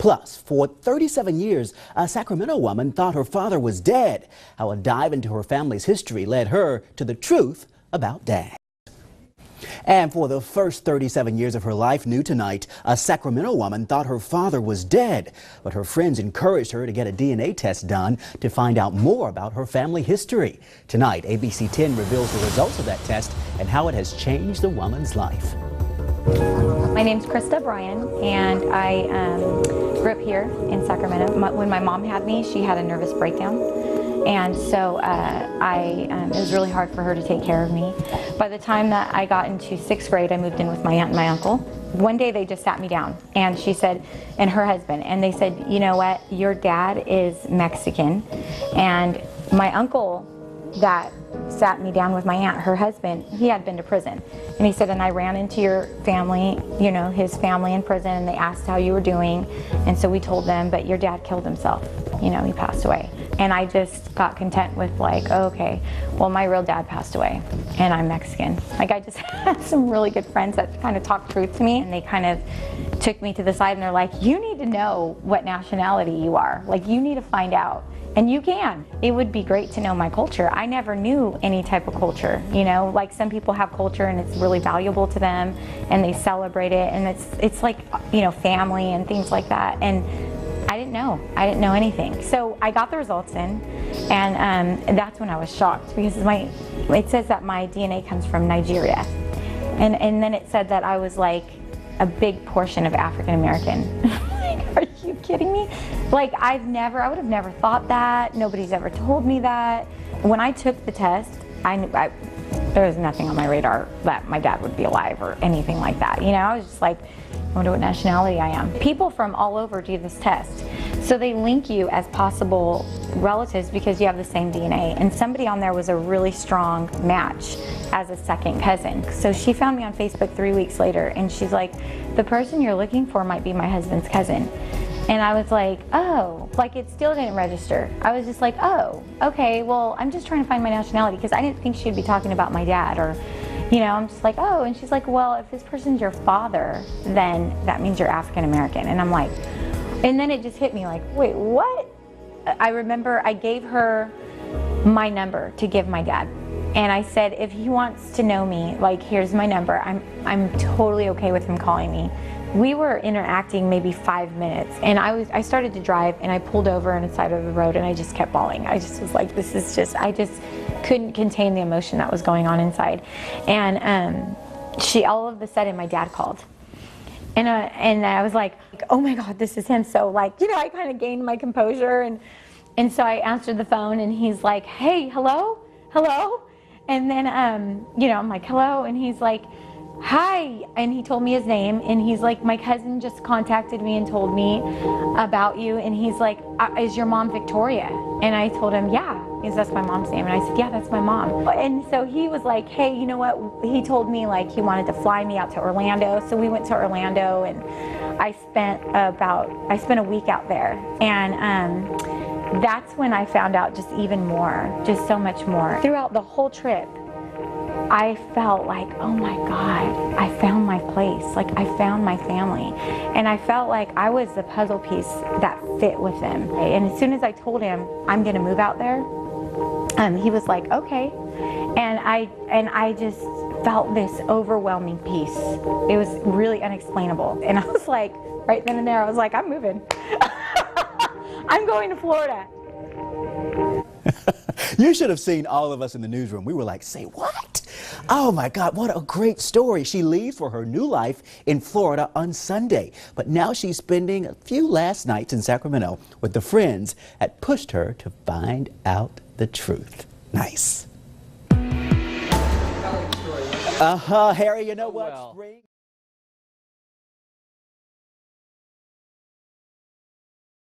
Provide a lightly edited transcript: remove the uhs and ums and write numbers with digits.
Plus, for 37 years, a Sacramento woman thought her father was dead. How a dive into her family's history led her to the truth about Dad. And for the first 37 years of her life, new tonight, a Sacramento woman thought her father was dead. But her friends encouraged her to get a DNA test done to find out more about her family history. Tonight, ABC10 reveals the results of that test and how it has changed the woman's life. My name's Krista Bryan, and I grew up here in Sacramento. When my mom had me, she had a nervous breakdown. And so it was really hard for her to take care of me. By the time that I got into 6th grade, I moved in with my aunt and my uncle. One day they just sat me down, and she said, and her husband, and they said, you know what, your dad is Mexican. And my uncle that sat me down with my aunt, her husband, he had been to prison. And he said, and I ran into your family, you know, his family in prison, and they asked how you were doing. And so we told them, but your dad killed himself. You know, he passed away. And I just got content with like, oh, okay, well, my real dad passed away and I'm Mexican. Like, I just had some really good friends that kind of talked truth to me, and they kind of took me to the side and they're like, you need to know what nationality you are. Like, you need to find out. And you can. It would be great to know my culture. I never knew any type of culture, you know, like some people have culture and it's really valuable to them and they celebrate it, and it's like, you know, family and things like that. And I didn't know anything. So I got the results in, and that's when I was shocked, because it says that my DNA comes from Nigeria. And then it said that I was like a big portion of African American. Like, are you kidding me? Like, I would have never thought that. Nobody's ever told me that. When I took the test, there was nothing on my radar that my dad would be alive or anything like that. You know, I was just like, I wonder what nationality I am. People from all over do this test. So they link you as possible relatives because you have the same DNA. And somebody on there was a really strong match as a second cousin. So she found me on Facebook 3 weeks later, and she's like, the person you're looking for might be my husband's cousin. And I was like, oh, like it still didn't register. I was just like, oh, okay, well, I'm just trying to find my nationality, because I didn't think she'd be talking about my dad, or, you know, I'm just like, oh, and she's like, well, if this person's your father, then that means you're African American. And I'm like, and then it just hit me like, wait, what? I remember I gave her my number to give my dad. And I said, if he wants to know me, like, here's my number. I'm totally okay with him calling me. We were interacting maybe 5 minutes, and I started to drive, and I pulled over on the side of the road, and I just kept bawling. I just was like, I just couldn't contain the emotion that was going on inside. And all of a sudden, my dad called. And I was like, oh my God, this is him. So, like, you know, I kind of gained my composure, and so I answered the phone, and he's like, hey, hello? And then, you know, I'm like, hello? And he's like, hi, and he told me his name, and he's like, my cousin just contacted me and told me about you, and he's like, is your mom Victoria? And I told him, yeah, because that's my mom's name. And I said, yeah, that's my mom. And so he was like, hey, you know what, he told me like he wanted to fly me out to Orlando. So we went to Orlando, and I spent a week out there, and that's when I found out just even more, just so much more. Throughout the whole trip, I felt like, oh my God, I found my place. Like, I found my family. And I felt like I was the puzzle piece that fit with them. And as soon as I told him I'm gonna move out there, he was like, okay. And I just felt this overwhelming peace. It was really unexplainable. And I was like, right then and there, I was like, I'm moving. I'm going to Florida. You should have seen all of us in the newsroom. We were like, say what? Oh my God, what a great story. She leaves for her new life in Florida on Sunday. But now she's spending a few last nights in Sacramento with the friends that pushed her to find out the truth. Nice. Harry, you know what? Spring